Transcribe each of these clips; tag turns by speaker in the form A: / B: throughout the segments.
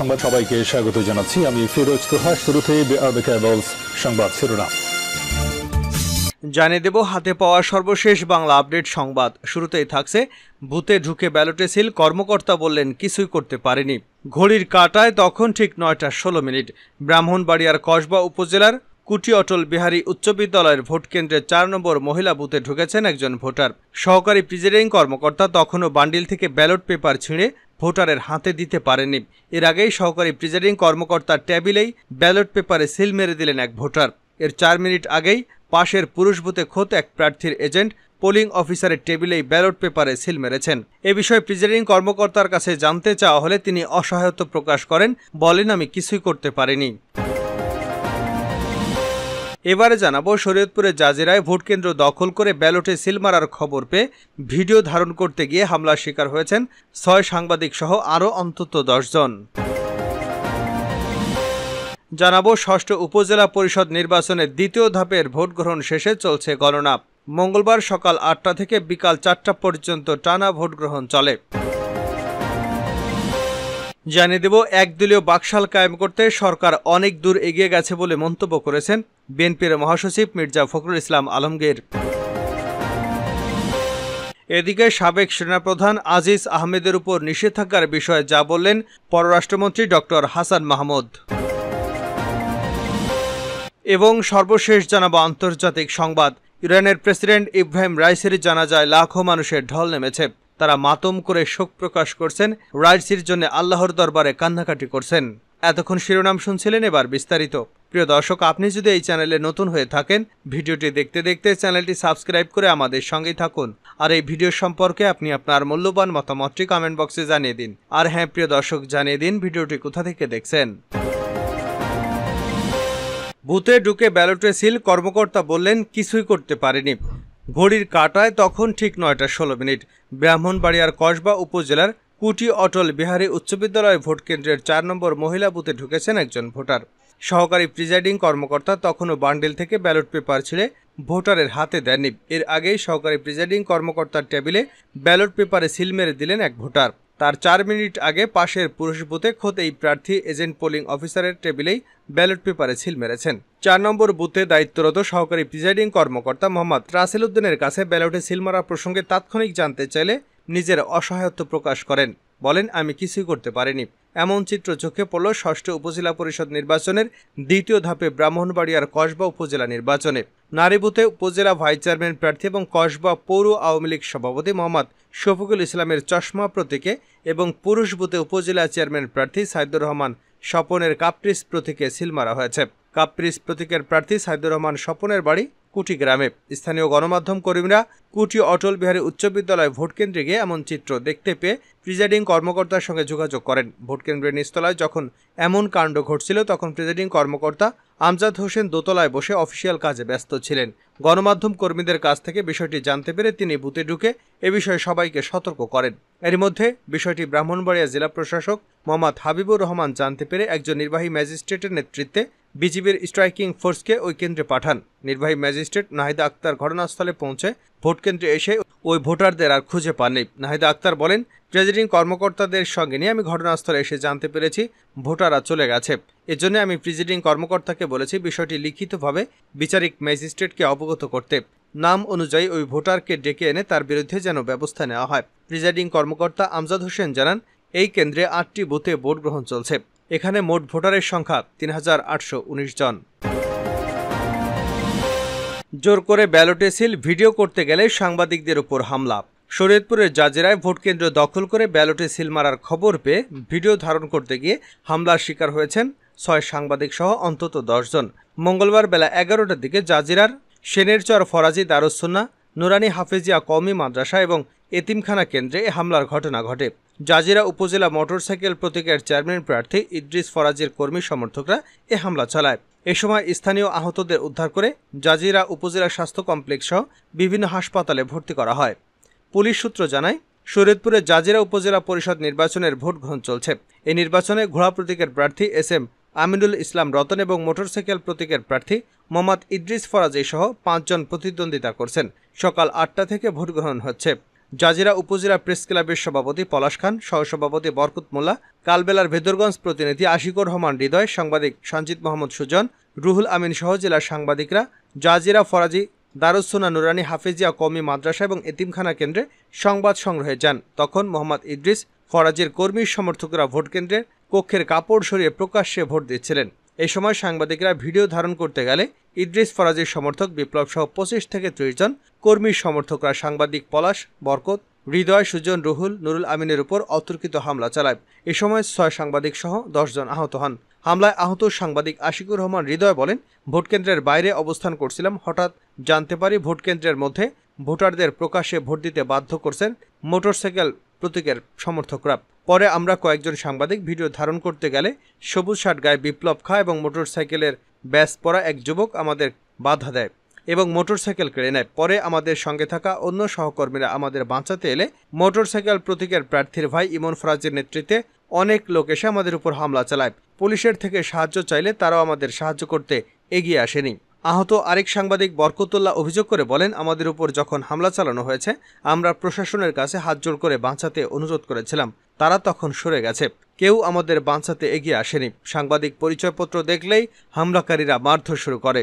A: সংবাদ সবাইকে স্বাগত জানাচ্ছি। আমি ফিরোজ তোহা। শুরুতে সংবাদ শিরোনাম
B: জানিয়ে দেব হাতে পাওয়া সর্বশেষ বাংলা আপডেট সংবাদ। শুরুতেই থাকছে বুথে ঢুকে ব্যালটে সিল, কর্মকর্তা বললেন কিছুই করতে পারেনি। ঘড়ির কাঁটায় তখন ঠিক 9টা 16 মিনিট। ব্রাহ্মণবাড়িয়ার কসবা উপজেলার কুটি অটল বিহারী উচ্চ বিদ্যালয়ের ভোট কেন্দ্রের 4 নম্বর মহিলা বুথে ঢুকেছেন একজন ভোটার। সহকারী প্রিজাইডিং কর্মকর্তা তখনও বান্ডিল থেকে ব্যালট পেপার ছিঁড়ে ভোটারের হাতে দিতে পারেননি। এর আগেই সহকারী প্রিজাইডিং কর্মকর্তার টেবিলেই ব্যালট পেপারে সিল মেরে দিলেন এক ভোটার। এর 4 মিনিট আগেই পাশের পুরুষ বুথে খোদ এক প্রার্থীর এজেন্ট পোলিং অফিসারের টেবিলেই ব্যালট পেপারে সিল মেরেছেন। এ বিষয়ে প্রিজাইডিং কর্মকর্তার কাছে জানতে চাওয়া হলে তিনি অসহায়ত্ব প্রকাশ করেন, বলেন আমি কিছুই করতে পারিনি। এবারে জানাবো শরীয়তপুরের জাজিরায় ভোটকেন্দ্র দখল করে ব্যালটে সিল মারার খবর পেয়ে ভিডিও ধারণ করতে গিয়ে হামলার শিকার হয়েছেন 6 সাংবাদিক সহ আরও অন্তত 10 জন। জানাবো ষষ্ঠ উপজেলা পরিষদ নির্বাচনের দ্বিতীয় ধাপের ভোট গ্রহণ শেষে চলছে গণনা। মঙ্গলবার সকাল 8টা থেকে বিকাল 4টা পর্যন্ত টানা ভোট গ্রহণ চলে। জানিয়ে দেব একদলীয় বাকশাল কায়েম করতে সরকার অনেক দূর এগিয়ে গেছে বলে মন্তব্য করেছেন বিএনপির মহাসচিব মির্জা ফখরুল ইসলাম আলমগীর। এদিকে সাবেক সেনাপ্রধান আজিজ আহমেদের উপর নিষেধাজ্ঞার বিষয়ে যা বললেন পররাষ্ট্রমন্ত্রী ডক্টর হাসান মাহমুদ। এবং সর্বশেষ জানাবো আন্তর্জাতিক সংবাদ। ইরানের প্রেসিডেন্ট ইব্রাহিম রাইসির জানাজায় লাখো মানুষের ঢল নেমেছে। তারা মাতম করে শোক প্রকাশ করছেন, রাইসির জন্য আল্লাহর দরবারে কান্নাকাটি করছেন। এতক্ষণ শিরোনাম শুনছিলেন, এবার বিস্তারিত। প্রিয় দর্শক, আপনি যদি এই চ্যানেলে নতুন হয়ে থাকেন, ভিডিওটি দেখতে দেখতে চ্যানেলটি সাবস্ক্রাইব করে আমাদের সঙ্গেই থাকুন। আর এই ভিডিও সম্পর্কে আপনি আপনার মূল্যবান মতামতটি কমেন্ট বক্সে জানিয়ে দিন। আর হ্যাঁ প্রিয় দর্শক, জানিয়ে দিন ভিডিওটি কোথা থেকে দেখছেন। বুথে ঢুকে ব্যালটে সিল, কর্মকর্তা বললেন কিছুই করতে পারেনি। ঘড়ির কাঁটায় তখন ঠিক 9টা 16 মিনিট। ব্রাহ্মণবাড়িয়ার কসবা উপজেলার কুটি অটল বিহারী উচ্চ বিদ্যালয় ভোট কেন্দ্রের 4 নম্বর মহিলা বুথে ঢুকেছেন একজন ভোটার। সহকারী প্রিজাইডিং কর্মকর্তা তখনও বান্ডিল থেকে ব্যালট পেপার ছিঁড়ে ভোটারের হাতে দেননি। এর আগেই সহকারী প্রিজাইডিং কর্মকর্তার টেবিলে ব্যালট পেপারে সিল মেরে দিলেন এক ভোটার। তার 4 মিনিট আগে পাশের পুরুষ বুথে খোদ এই প্রার্থী এজেন্ট পোলিং অফিসারের টেবিলেই ব্যালট পেপারে সিল মেরেছেন। 4 নম্বর বুথে দায়িত্বরত সহকারী প্রিজাইডিং কর্মকর্তা মোহাম্মদ রাসেল উদ্দিনের কাছে ব্যালটে সিল মারা প্রসঙ্গে তাৎক্ষণিক জানতে চাইলে নিজের অসহায়ত্ব প্রকাশ করেন, বলেন আমি কিছুই করতে পারিনি। এমন চিত্র চোখে পড়ল ষষ্ঠ উপজেলা পরিষদ নির্বাচনের দ্বিতীয় ধাপে ব্রাহ্মণবাড়িয়ার কসবা উপজেলা নির্বাচনে। নারী বুথে উপজেলা ভাইস চেয়ারম্যান প্রার্থী এবং কসবা পৌর আওয়ামী লীগ সভাপতি মোহাম্মদ শফিকুল ইসলামের চশমা প্রতীকে এবং পুরুষ বুথে উপজেলা চেয়ারম্যান প্রার্থী সাইদুর রহমান স্বপনের কাপ্রিস প্রতীকে সিল মারা হয়েছে। কাপ্রিস প্রতীকের প্রার্থী সাইদুর রহমান স্বপনের বাড়ি কুটি গ্রামে। স্থানীয় গণমাধ্যম কর্মীরা কুটি অটল বিহারী উচ্চ বিদ্যালয় ভোট কেন্দ্রে গিয়ে এমন চিত্র দেখতে পেয়ে প্রিজাইডিং কর্মকর্তার সঙ্গে যোগাযোগ করেন। ভোট কেন্দ্রের নিচতলায় যখন এমন কাণ্ড ঘটছিল তখন প্রিজাইডিং কর্মকর্তা আমজাদ হোসেন দোতলায় বসে অফিসিয়াল কাজে ব্যস্ত ছিলেন। গণমাধ্যম কর্মীদের কাছ থেকে বিষয়টি জানতে পেরে তিনি বুথে ঢুকে এ বিষয়ে সবাইকে সতর্ক করেন। এর মধ্যে বিষয়টি ব্রাহ্মণবাড়িয়া জেলা প্রশাসক মোহাম্মদ হাবিবুর রহমান জানতে পেরে একজন নির্বাহী ম্যাজিস্ট্রেটের নেতৃত্বে বিজিবির স্ট্রাইকিং ফোর্সকে ওই কেন্দ্রে পাঠান। নির্বাহী ম্যাজিস্ট্রেট নাহিদা আক্তার ঘটনাস্থলে পৌঁছে ভোট কেন্দ্রে এসে ওই ভোটারদের আর খুঁজে পাননি। নাহিদা আক্তার বলেন, প্রিজাইডিং কর্মকর্তাদের সঙ্গে নিয়ে আমি ঘটনাস্থলে এসে জানতে পেরেছি ভোটাররা চলে গেছে। এজন্য আমি প্রিজাইডিং কর্মকর্তাকে বলেছি বিষয়টি লিখিতভাবে বিচারিক ম্যাজিস্ট্রেটকে অবগত করতে। নাম অনুযায়ী ওই ভোটারকে ডেকে এনে তার বিরুদ্ধে যেন ব্যবস্থা নেওয়া হয়। প্রিজাইডিং কর্মকর্তা আমজাদ হোসেন জানান, এই কেন্দ্রে 8টি বুথে ভোট গ্রহণ চলছে। এখানে মোট ভোটারের সংখ্যা 3819 জন। জোর করে ব্যালটে সিল, ভিডিও করতে গেলে সাংবাদিকদের উপর হামলা। শরীয়তপুরের জাজিরায় ভোটকেন্দ্র দখল করে ব্যালটে সিল মারার খবর পেয়ে ভিডিও ধারণ করতে গিয়ে হামলার শিকার হয়েছেন 6 সাংবাদিক সহ অন্তত 10 জন। মঙ্গলবার বেলা 11টার দিকে জাজিরার সেনেরচর ফরাজি দারুস-সুন্নাহ নুরানি হাফেজিয়া কওমি মাদ্রাসা এবং এতিমখানা কেন্দ্রে এ হামলার ঘটনা ঘটে। জাজিরা উপজেলা মোটরসাইকেল প্রতীকের চেয়ারম্যান প্রার্থী ইদ্রিস ফরাজির কর্মী সমর্থকরা এ হামলা চালায়। এ সময় স্থানীয় আহতদের উদ্ধার করে জাজিরা উপজেলা স্বাস্থ্য কমপ্লেক্স সহ বিভিন্ন হাসপাতালে ভর্তি করা হয়। পুলিশ সূত্র জানায়, শরীয়তপুরের জাজিরা উপজেলা পরিষদ নির্বাচনের ভোট গ্রহণ চলছে। এই নির্বাচনে ঘোড়া প্রতীকের প্রার্থী এস.এম. আমিনুল ইসলাম রতন এবং মোটরসাইকেল প্রতীকের প্রার্থী মোহাম্মদ ইদ্রিস ফরাজি সহ 5 জন প্রতিদ্বন্দ্বিতা করছেন। সকাল 8টা থেকে ভোট গ্রহণ হচ্ছে। জাজিরা উপজেলা প্রেস ক্লাবের সভাপতি পলাশ খান, সহসভাপতি বরকত মোল্লা, কালবেলার ভেদরগঞ্জ প্রতিনিধি আশিকুর রহমান হৃদয়, সাংবাদিক সঞ্জিত মোহাম্মদ সুজন, রুহুল আমিন সহ জেলার সাংবাদিকরা জাজিরা ফরাজি দারুসসুন্নাহ নুরানী হাফেজিয়া কওমি মাদ্রাসা এবং এতিমখানা কেন্দ্রে সংবাদ সংগ্রহে যান। তখন মোহাম্মদ ইদ্রিস ফরাজির কর্মী সমর্থকরা ভোট কেন্দ্রের কক্ষের কাপড় সরিয়ে প্রকাশ্যে ভোট দিচ্ছিলেন। এই সময় সাংবাদিকরা ভিডিও ধারণ করতে গেলে ইদ্রিস ফরাজির সমর্থক বিপ্লব সহ 25 থেকে 30 জন কর্মী সমর্থকরা সাংবাদিক পলাশ, বরকত, হৃদয়, সুজন, রুহুল, নুরুল আমিনের উপর অতর্কিত হামলা চালায়। এ সময় 6 সাংবাদিক সহ 10 জন আহত হন। হামলায় আহত সাংবাদিক আশিকুর রহমান হৃদয় বলেন, ভোটকেন্দ্রের বাইরে অবস্থান করছিলাম, হঠাৎ জানতে পারি ভোটকেন্দ্রের মধ্যে ভোটারদের প্রকাশ্যে ভোট দিতে বাধ্য করছেন মোটরসাইকেল প্রতীকের সমর্থকরা। পরে আমরা কয়েকজন সাংবাদিক ভিডিও ধারণ করতে গেলে সবুজ শার্ট গায়ে বিপ্লব খা এবং মোটরসাইকেলের ব্যাজ পরা এক যুবক আমাদের বাধা দেয় এবং মোটরসাইকেল কেড়ে নেয়। পরে আমাদের সঙ্গে থাকা অন্য সহকর্মীরা আমাদের বাঁচাতে এলে মোটরসাইকেল প্রতীকের প্রার্থীর ভাই ইমন ফরাজের নেতৃত্বে অনেক লোক এসে আমাদের উপর হামলা চালায়। পুলিশের থেকে সাহায্য চাইলে তারাও আমাদের সাহায্য করতে এগিয়ে আসেনি। আহত আরেক সাংবাদিক বরকতুল্লাহ অভিযোগ করে বলেন, আমাদের উপর যখন হামলা চালানো হয়েছে আমরা প্রশাসনের কাছে হাত জোড় করে বাঁচাতে অনুরোধ করেছিলাম, তারা তখন সরে গেছে, কেউ আমাদের বাঁচাতে এগিয়ে আসেনি। সাংবাদিক পরিচয়পত্র দেখলেই হামলাকারীরা মারধর শুরু করে।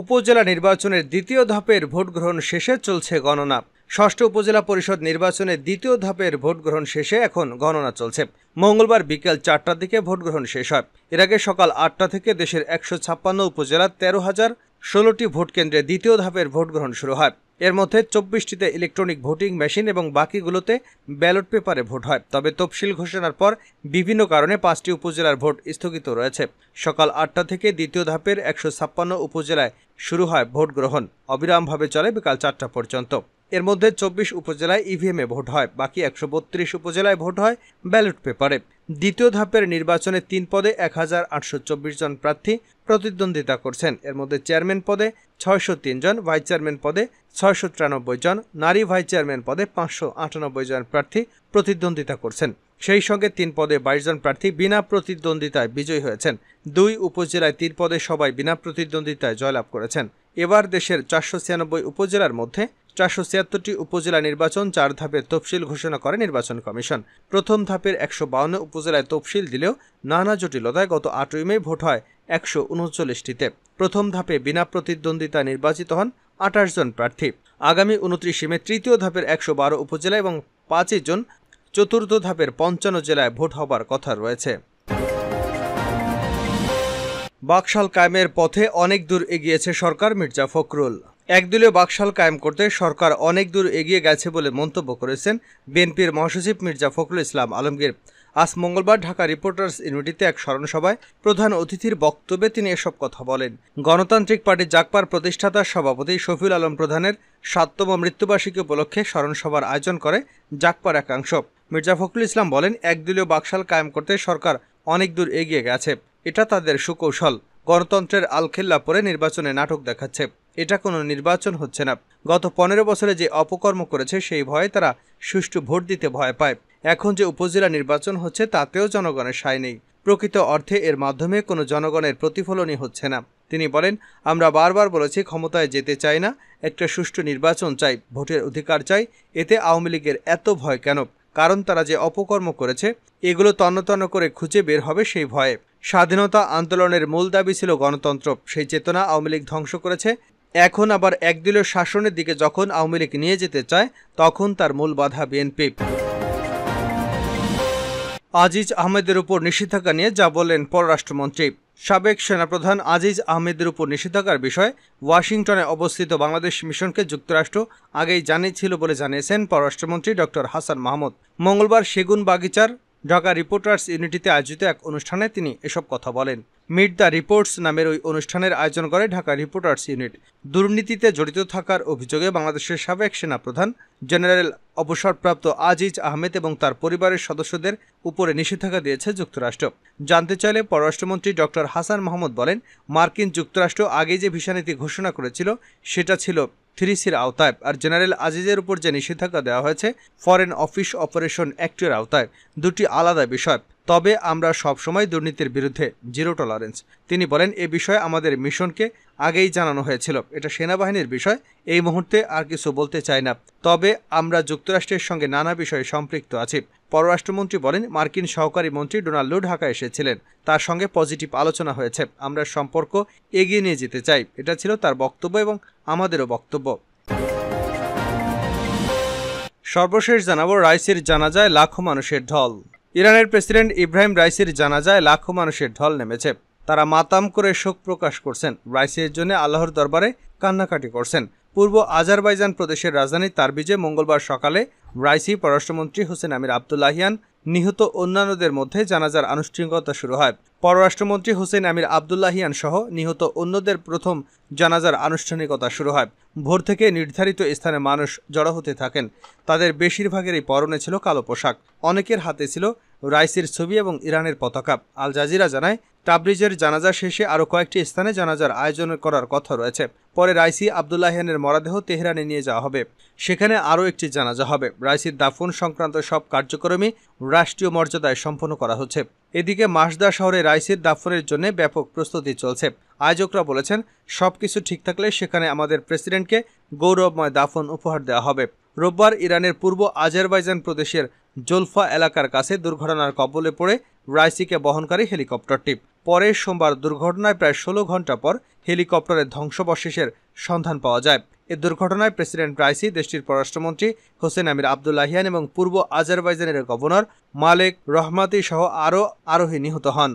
B: উপজেলা নির্বাচনের দ্বিতীয় ধাপের ভোট গ্রহণ শেষে চলছে গণনা। ষষ্ঠ উপজেলা পরিষদ নির্বাচনের দ্বিতীয় ধাপের ভোট গ্রহণ শেষে এখন গণনা চলছে। মঙ্গলবার বিকেল 4টার দিকে ভোট গ্রহণ শেষ হয়। এর আগে সকাল 8টা থেকে দেশের 156 উপজেলার 13,016টি ভোট কেন্দ্রে দ্বিতীয় ধাপের ভোট গ্রহণ শুরু হয়। এর মধ্যে 24টিতে ইলেকট্রনিক ভোটিং মেশিন এবং বাকিগুলোতে ব্যালট পেপারে ভোট হয়। তবে তফসিল ঘোষণার পর বিভিন্ন কারণে 5টি উপজেলার ভোট স্থগিত রয়েছে। সকাল 8টা থেকে দ্বিতীয় ধাপের 156 উপজেলায় শুরু হয় ভোট গ্রহণ। অবিরামভাবে চলে বিকাল 4টা পর্যন্ত। এর মধ্যে 24 উপজেলায় ইভিএমে ভোট হয়, বাকি 132 উপজেলায় ভোট হয় ব্যালট পেপারে। দ্বিতীয় ধাপের নির্বাচনে 3 পদে 1824 জন প্রার্থী প্রতিদ্বন্দ্বিতা করছেন। এর মধ্যে চেয়ারম্যান পদে 603 জন, ভাইস চেয়ারম্যান পদে 693 জন, নারী ভাইস চেয়ারম্যান পদে 598 জন প্রার্থী প্রতিদ্বন্দ্বিতা করছেন। সেই সঙ্গে 3 পদে 22 জন প্রার্থী বিনা প্রতিদ্বন্দ্বিতায় বিজয়ী হয়েছেন। 2 উপজেলায় 3 পদে সবাই বিনা প্রতিদ্বন্দ্বিতায় জয়লাভ করেছেন। এবার দেশের 496 উপজেলার মধ্যে 476টি উপজেলা নির্বাচন 4 ধাপের তফসিল ঘোষণা করে নির্বাচন কমিশন। প্রথম ধাপের 152 উপজেলায় তফসিল দিলেও নানা জটিলতায় গত 8ই মে ভোট হয় 139টিতে। প্রথম ধাপে বিনা প্রতিদ্বন্দ্বিতা নির্বাচিত হন 28 জন প্রার্থী। আগামী 29 মে তৃতীয় ধাপের 112 উপজেলা এবং 5 জন চতুর্থ ধাপের 55 জেলায় ভোট হবার কথা রয়েছে। বাকশাল কায়েমের পথে অনেক দূর এগিয়েছে সরকার, মির্জা ফখরুল। একদলীয় বাকশাল কায়েম করতে সরকার অনেক দূর এগিয়ে গেছে বলে মন্তব্য করেছেন বিএনপির মহাসচিব মির্জা ফখরুল ইসলাম আলমগীর। আজ মঙ্গলবার ঢাকা রিপোর্টার্স ইউনিটিতে এক স্মরণসভায় প্রধান অতিথির বক্তব্যে তিনি এসব কথা বলেন। গণতান্ত্রিক পার্টি জাগপার প্রতিষ্ঠাতা সভাপতি শফিউল আলম প্রধানের 7তম মৃত্যুবার্ষিকী উপলক্ষে স্মরণসভার আয়োজন করে জাগপার একাংশ। মির্জা ফখরুল ইসলাম বলেন, একদলীয় বাকশাল কায়েম করতে সরকার অনেক দূর এগিয়ে গেছে। এটা তাদের সুকৌশল। গণতন্ত্রের আলখেল্লা পরে নির্বাচনে নাটক দেখাচ্ছে। এটা কোনো নির্বাচন হচ্ছে না। গত 15 বছরে যে অপকর্ম করেছে সেই ভয়ে তারা সুষ্ঠু ভোট দিতে ভয় পায়। এখন যে উপজেলা নির্বাচন হচ্ছে তাতেও জনগণের সায় নেই। প্রকৃত অর্থে এর মাধ্যমে কোনো জনগণের প্রতিফলনই হচ্ছে না। তিনি বলেন, আমরা বারবার বলেছি ক্ষমতায় যেতে চাই না, একটা সুষ্ঠু নির্বাচন চাই, ভোটের অধিকার চাই। এতে আওয়ামী লীগের এত ভয় কেন? কারণ তারা যে অপকর্ম করেছে এগুলো তন্ন তন্ন করে খুঁজে বের হবে সেই ভয়ে। স্বাধীনতা আন্দোলনের মূল দাবি ছিল গণতন্ত্র, সেই চেতনা আওয়ামী লীগ ধ্বংস করেছে। এখন আবার একদলীয় শাসনের দিকে যখন আওয়ামী লীগ নিয়ে যেতে চায় তখন তার মূল বাধা বিএনপি। আজিজ আহমেদের উপর নিষেধাজ্ঞা নিয়ে যা বললেন পররাষ্ট্রমন্ত্রী। সাবেক সেনাপ্রধান আজিজ আহমেদের উপর নিষেধাজ্ঞার বিষয়ে ওয়াশিংটনে অবস্থিত বাংলাদেশ মিশনকে যুক্তরাষ্ট্র আগেই জানিয়েছিল বলে জানিয়েছেন পররাষ্ট্রমন্ত্রী ডক্টর হাসান মাহমুদ। মঙ্গলবার সেগুন বাগিচার ঢাকা রিপোর্টার্স ইউনিটিতে আয়োজিত এক অনুষ্ঠানে তিনি এসব কথা বলেন। মিট দ্য রিপোর্টস নামের ওই অনুষ্ঠানের আয়োজন করে ঢাকা রিপোর্টার্স ইউনিট। দুর্নীতিতে জড়িত থাকার অভিযোগে বাংলাদেশের সাবেক সেনাপ্রধান জেনারেল অবসরপ্রাপ্ত আজিজ আহমেদ এবং তার পরিবারের সদস্যদের উপরে নিষেধাজ্ঞা দিয়েছে যুক্তরাষ্ট্র। জানতে চাইলে পররাষ্ট্রমন্ত্রী ডক্টর হাসান মাহমুদ বলেন, মার্কিন যুক্তরাষ্ট্র আগে যে ভিসানীতি ঘোষণা করেছিল সেটা ছিল 3Cর আওতায়, আর জেনারেল আজিজের উপর যে নিষেধাজ্ঞা দেওয়া হয়েছে ফরেন অফিস অপারেশন অ্যাক্টের আওতায়। দুটি আলাদা বিষয়। তবে আমরা সবসময় দুর্নীতির বিরুদ্ধে, জিরো টলারেন্স। তিনি বলেন, এ বিষয়ে আমাদের মিশনকে আগেই জানানো হয়েছিল। এটা সেনাবাহিনীর বিষয়, এই মুহূর্তে আর কিছু বলতে চাই না। তবে আমরা যুক্তরাষ্ট্রের সঙ্গে নানা বিষয়ে সম্পৃক্ত আছি। পররাষ্ট্রমন্ত্রী বলেন, মার্কিন সহকারী মন্ত্রী ডোনাল্ড ঢাকা এসেছিলেন, তার সঙ্গে পজিটিভ আলোচনা হয়েছে। আমরা সম্পর্ক এগিয়ে নিয়ে যেতে চাই, এটা ছিল তার বক্তব্য এবং আমাদেরও বক্তব্য। সর্বশেষ জানাবো, রাইসির জানাজায় লাখো মানুষের ঢল। ইরানের প্রেসিডেন্ট ইব্রাহিম রাইসির জানাজায় লাখো মানুষের ঢল নেমেছে। তারা মাতাম করে শোক প্রকাশ করছেন, রাইসির জন্য আল্লাহর দরবারে কান্নাকাটি করছেন। পূর্ব আজারবাইজান প্রদেশের রাজধানী তারবিজে মঙ্গলবার সকালে রাইসি, পররাষ্ট্রমন্ত্রী হোসেন আমির আবদুল্লাহিয়ান, নিহত অন্যান্যদের মধ্যে জানাজার আনুষ্ঠানিকতা শুরু হয়। পররাষ্ট্রমন্ত্রী হোসেন আমির আবদুল্লাহিয়ান সহ নিহত অন্যদের প্রথম জানাজার আনুষ্ঠানিকতা শুরু হয়। ভোর থেকে নির্ধারিত স্থানে মানুষ জড়ো হতে থাকেন। তাদের বেশিরভাগেরই পরনে ছিল কালো পোশাক। অনেকের হাতে ছিল রাইসির ছবি এবং ইরানের পতাকা। আল জাজিরা জানায়, তাবরিজের জানাজা শেষে আরও কয়েকটি স্থানে জানাজার আয়োজন করার কথা রয়েছে। পরে রাইসি আবদুল্লাহিয়ানের মরদেহ তেহরানে নিয়ে যাওয়া হবে, সেখানে আরও একটি জানাজা হবে। রাইসির দাফন সংক্রান্ত সব কার্যক্রমই রাষ্ট্রীয় মর্যাদায় সম্পন্ন করা হচ্ছে। এদিকে মাসদা শহরে রাইসির দাফনের জন্য ব্যাপক প্রস্তুতি চলছে। আয়োজকরা বলেছেন, সবকিছু ঠিক থাকলে সেখানে আমাদের প্রেসিডেন্টকে গৌরবময় দাফন উপহার দেওয়া হবে। রোববার ইরানের পূর্ব আজারবাইজান প্রদেশের জোলফা এলাকার কাছে দুর্ঘটনার কবলে পড়ে রাইসিকে বহনকারী হেলিকপ্টারটি। পরে সোমবার দুর্ঘটনায় প্রায় 16 ঘন্টা পর হেলিকপ্টারের ধ্বংসাবশেষের সন্ধান পাওয়া যায়। এ দুর্ঘটনায় প্রেসিডেন্ট রাইসি, দেশটির পররাষ্ট্রমন্ত্রী হোসেন আমির আবদুল্লাহিয়ান এবং পূর্ব আজারবাইজানের গভর্নর মালেক রহমাতি সহ আরও আরোহী নিহত হন।